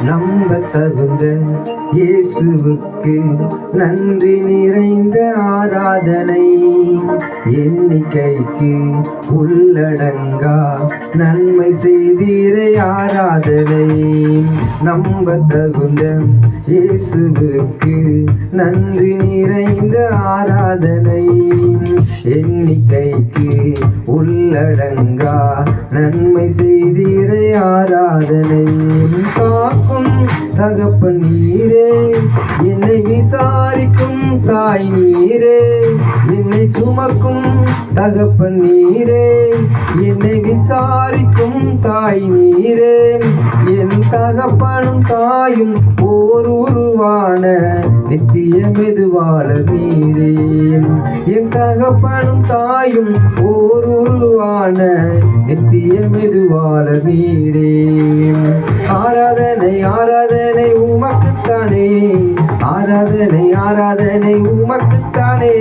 நம்ப தகுந்த இயேசுவுக்கு நன்றி நிறைந்த ஆராதனை. எண்ணிக்கைக்கு உள்ளடங்கா நன்மை செய்தீரை ஆராதனை. நம்ப தகுந்த இயேசுவுக்கு நன்றி நிறைந்த ஆராதனை. எண்ணிக்கைக்கு உள்ளடங்கா நன்மை செய்தீரை ஆராதனை. காக்கும் தகப்பன் நீரே, என்னை விசாரிக்கும் தாய் நீரே, என்னை சுமக்கும் தகப்பன் நீரே, என்னை விசாரிக்கும் தாய் நீரே. என் தகப்பனும் தாயும் ஓர் உருவான நித்திய மெதுவாளர் நீரே. என் தகப்பனும் தாயும் ஓர் உருவான நித்திய மெதுவாளர் நீரே. ஆராதனை ஆராதனை உமக்குத்தானே, ஆராதனை ஆராதனை உமக்குத்தானே.